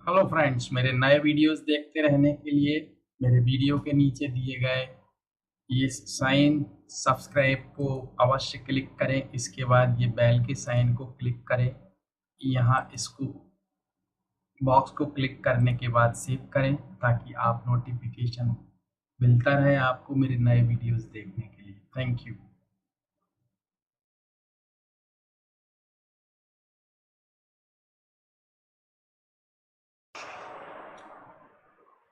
Hello friends, मेरे नए videos देखते रहने के लिए मेरे वीडियो के नीचे दिए गए ये साइन सब्सक्राइब को अवश्य क्लिक करें। इसके बाद ये बेल के साइन को क्लिक करें। यहाँ इसको बॉक्स को क्लिक करने के बाद सेव करें ताकि आप नोटिफिकेशन मिलता रहे आपको मेरे नए वीडियोस देखने के लिए। Thank you.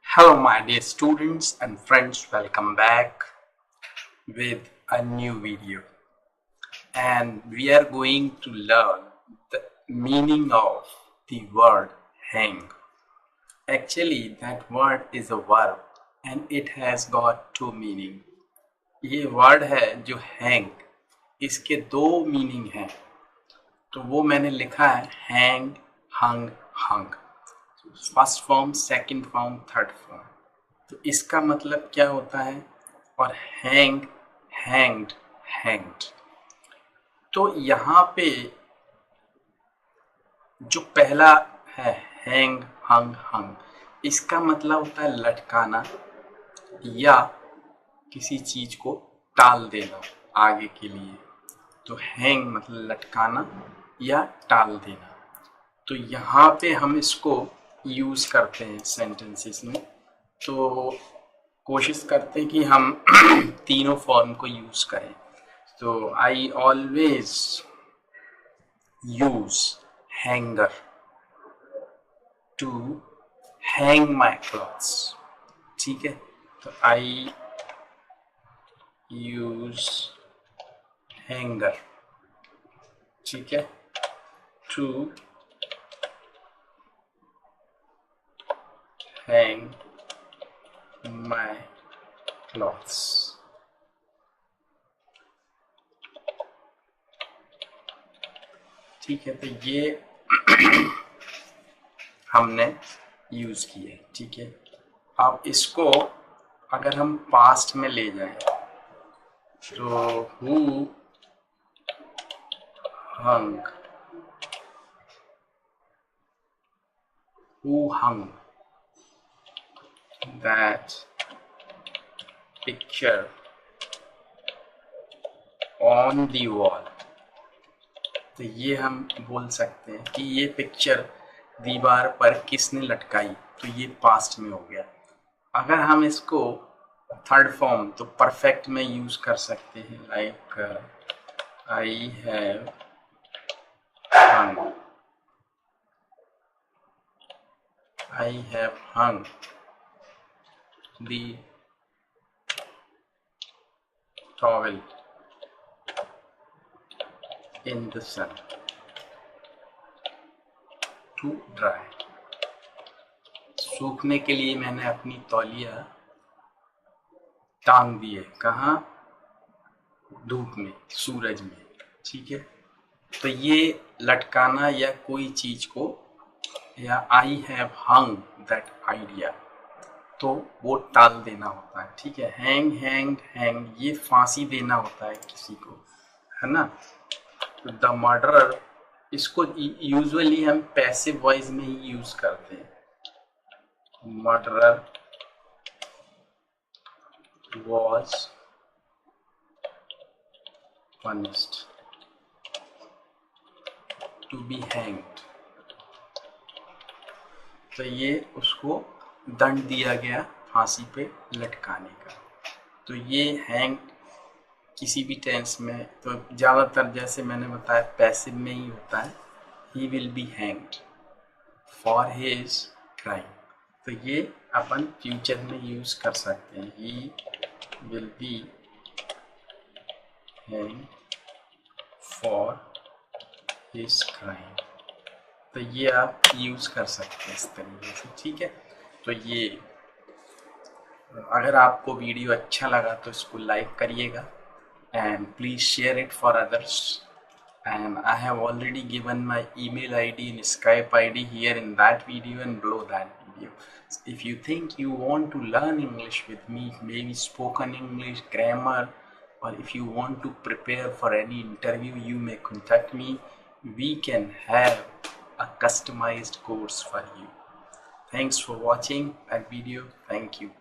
Hello my dear students and friends, welcome back with a new video. And we are going to learn the meaning of the word hang. Actually, that word is a verb and it has got two meaning. ये word है जो hang, इसके दो meaning हैं। तो वो मैंने लिखा है hang, hung, hung, first form, second form, third form. तो इसका मतलब क्या होता है? और hang, hanged, hanged। तो यहाँ पे जो पहला है हैंग, हंग, हंग, इसका मतलब होता है लटकाना या किसी चीज को टाल देना आगे के लिए। तो हैंग मतलब लटकाना या टाल देना। तो यहाँ पे हम इसको यूज करते हैं सेंटेंसेस में। तो कोशिश करते हैं कि हम तीनों फॉर्म को यूज करें। तो I always use hanger to hang my clothes. ठीक है, तो आई यूज हैंगर, ठीक है, टू हैंग माई क्लॉथ्स। ठीक है, तो ये हमने यूज किए। ठीक है, अब इसको अगर हम पास्ट में ले जाएं तो who hung, who hung that picture on the wall. तो ये हम बोल सकते हैं कि ये पिक्चर दीवार पर किसने लटकाई। तो ये पास्ट में हो गया। अगर हम इसको थर्ड फॉर्म तो परफेक्ट में यूज कर सकते हैं, like I have hung, I have hung the towel in the sun to dry। सूखने के लिए मैंने अपनी तौलिया टांग दी है। कहाँ? धूप में, सूरज में। ठीक है, तो ये लटकाना या कोई चीज को, या I have hung that idea, तो वो टाल देना होता है। ठीक है, हैंग, हैंग, हैंग, ये फांसी देना होता है किसी को, है ना। द मर्डरर, इसको यूजुअली हम पैसिव वॉइस में ही यूज करते हैं। Murderer was punished to be hanged. तो ये उसको दंड दिया गया फांसी पे लटकाने का। तो ये हैंग किसी भी टेंस में, तो ज़्यादातर जैसे मैंने बताया पैसिव में ही होता है। He will be hanged for his crime. तो ये अपन फ्यूचर में यूज कर सकते हैं। He will be hanged for his crime. तो ये आप यूज कर सकते हैं इस तरीके से। ठीक है, तो ये अगर आपको वीडियो अच्छा लगा तो इसको लाइक करिएगा and please share it for others. And I have already given my email ID and Skype ID here in that video and below that video. If you think you want to learn English with me, maybe spoken English, grammar, or if you want to prepare for any interview, you may contact me. We can have a customized course for you. Thanks for watching that video. Thank you.